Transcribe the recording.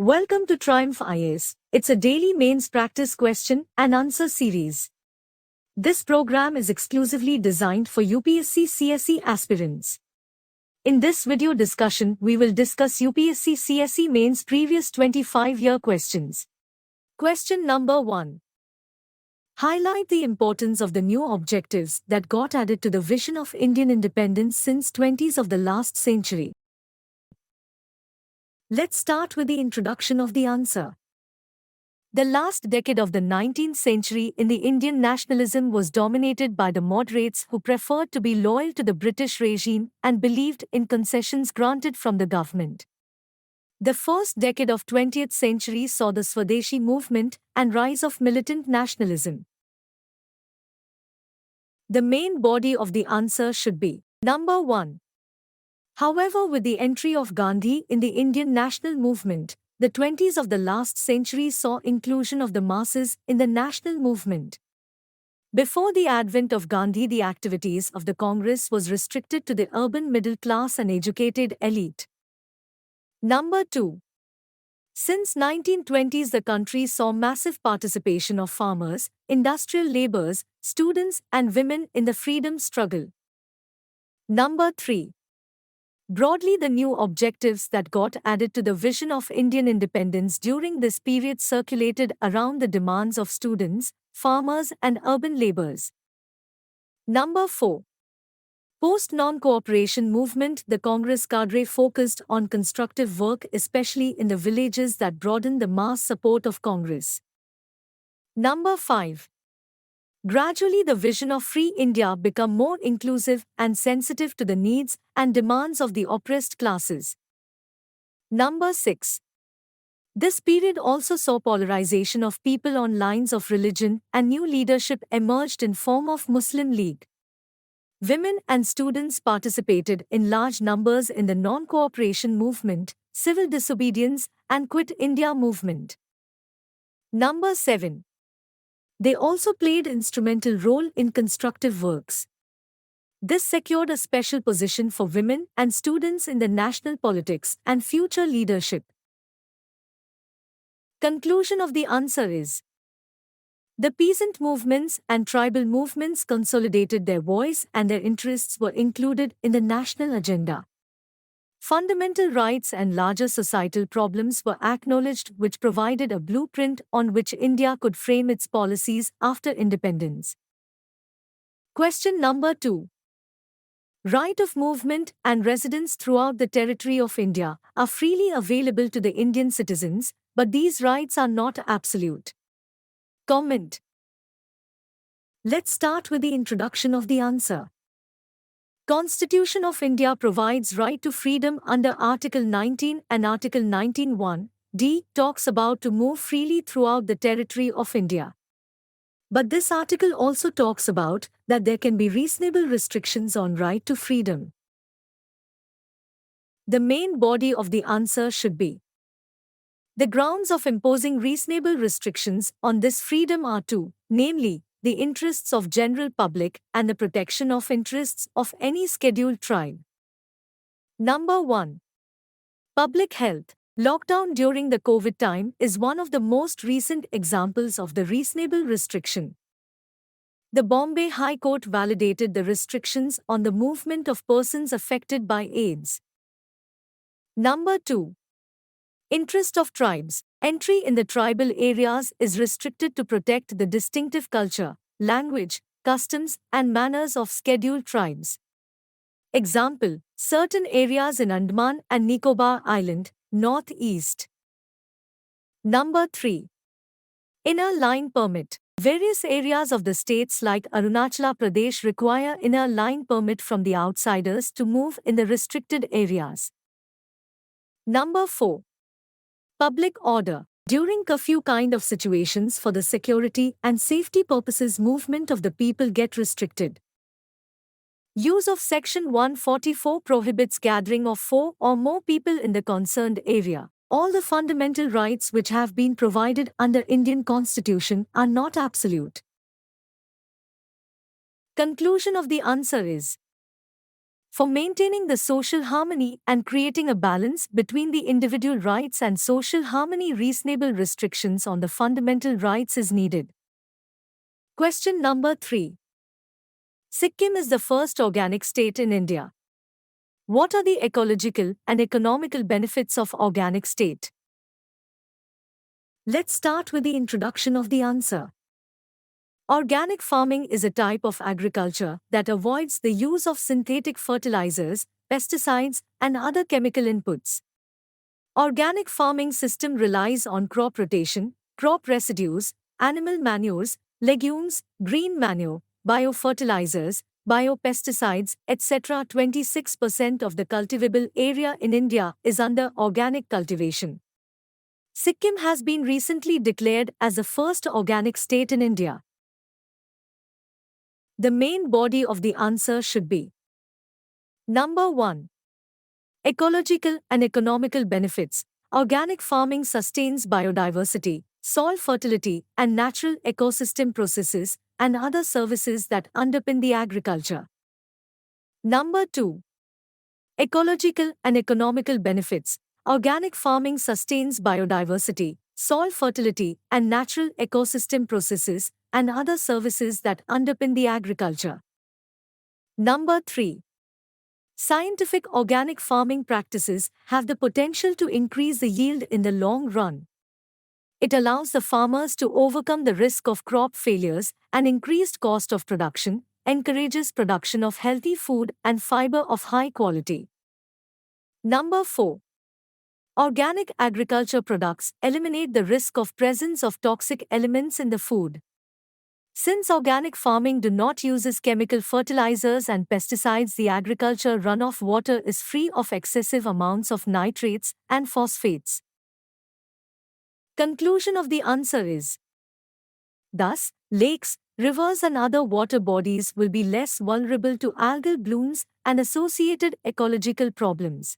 Welcome to Triumph IAS. It's a daily mains practice question and answer series. This program is exclusively designed for UPSC CSE aspirants. In this video discussion, we will discuss UPSC CSE mains previous 25-year questions. Question number 1. Highlight the importance of the new objectives that got added to the vision of Indian independence since 20s of the last century. Let's start with the introduction of the answer. The last decade of the 19th century in the Indian nationalism was dominated by the moderates who preferred to be loyal to the British regime and believed in concessions granted from the government. The first decade of 20th century saw the Swadeshi movement and rise of militant nationalism. The main body of the answer should be number 1. However, with the entry of Gandhi in the Indian national movement, the 20s of the last century saw inclusion of the masses in the national movement. Before the advent of Gandhi, the activities of the Congress was restricted to the urban middle class and educated elite. Number 2. Since 1920s, the country saw massive participation of farmers, industrial laborers, students and women in the freedom struggle. Number 3. Broadly, the new objectives that got added to the vision of Indian independence during this period circulated around the demands of students, farmers and urban laborers. Number 4. Post-non-cooperation movement, the Congress cadre focused on constructive work, especially in the villages, that broadened the mass support of Congress. Number 5. Gradually, the vision of free India became more inclusive and sensitive to the needs and demands of the oppressed classes. Number 6. This period also saw polarization of people on lines of religion, and new leadership emerged in form of Muslim League. Women and students participated in large numbers in the non-cooperation movement, civil disobedience, and Quit India movement. Number 7. They also played instrumental role in constructive works. This secured a special position for women and students in the national politics and future leadership. Conclusion of the answer is: the peasant movements and tribal movements consolidated their voice and their interests were included in the national agenda. Fundamental rights and larger societal problems were acknowledged, which provided a blueprint on which India could frame its policies after independence. Question number 2. Right of movement and residence throughout the territory of India are freely available to the Indian citizens, but these rights are not absolute. Comment. Let's start with the introduction of the answer. Constitution of India provides right to freedom under Article 19, and Article 19(1)(d) talks about to move freely throughout the territory of India. But this article also talks about that there can be reasonable restrictions on right to freedom. The main body of the answer should be: the grounds of imposing reasonable restrictions on this freedom are two, namely, the interests of general public and the protection of interests of any scheduled tribe. Number 1. Public health. Lockdown during the COVID time is one of the most recent examples of the reasonable restriction. The Bombay High Court validated the restrictions on the movement of persons affected by AIDS. Number 2. Interest of tribes. Entry in the tribal areas is restricted to protect the distinctive culture, language, customs, and manners of scheduled tribes. Example: certain areas in Andaman and Nicobar Island, North-East. Number 3. Inner line permit. Various areas of the states like Arunachal Pradesh require inner line permit from the outsiders to move in the restricted areas. Number 4. Public order. During curfew kind of situations, for the security and safety purposes, movement of the people get restricted. Use of Section 144 prohibits gathering of 4 or more people in the concerned area. All the fundamental rights which have been provided under Indian Constitution are not absolute. Conclusion of the answer is: For maintaining the social harmony and creating a balance between the individual rights and social harmony, reasonable restrictions on the fundamental rights is needed. Question number 3. Sikkim is the first organic state in India. What are the ecological and economical benefits of organic state? Let's start with the introduction of the answer. Organic farming is a type of agriculture that avoids the use of synthetic fertilizers, pesticides, and other chemical inputs. Organic farming system relies on crop rotation, crop residues, animal manures, legumes, green manure, biofertilizers, biopesticides, etc. 26% of the cultivable area in India is under organic cultivation. Sikkim has been recently declared as the first organic state in India. The main body of the answer should be number 1. Ecological and economical benefits. Organic farming sustains biodiversity, soil fertility, and natural ecosystem processes and other services that underpin the agriculture. Number 2. Ecological and economical benefits. Organic farming sustains biodiversity, soil fertility, and natural ecosystem processes and other services that underpin the agriculture. Number 3. Scientific organic farming practices have the potential to increase the yield in the long run. It allows the farmers to overcome the risk of crop failures and increased cost of production, encourages production of healthy food and fiber of high quality. Number 4. Organic agriculture products eliminate the risk of presence of toxic elements in the food. Since organic farming do not uses chemical fertilizers and pesticides, the agriculture runoff water is free of excessive amounts of nitrates and phosphates. Conclusion of the answer is: thus, lakes, rivers and other water bodies will be less vulnerable to algal blooms and associated ecological problems.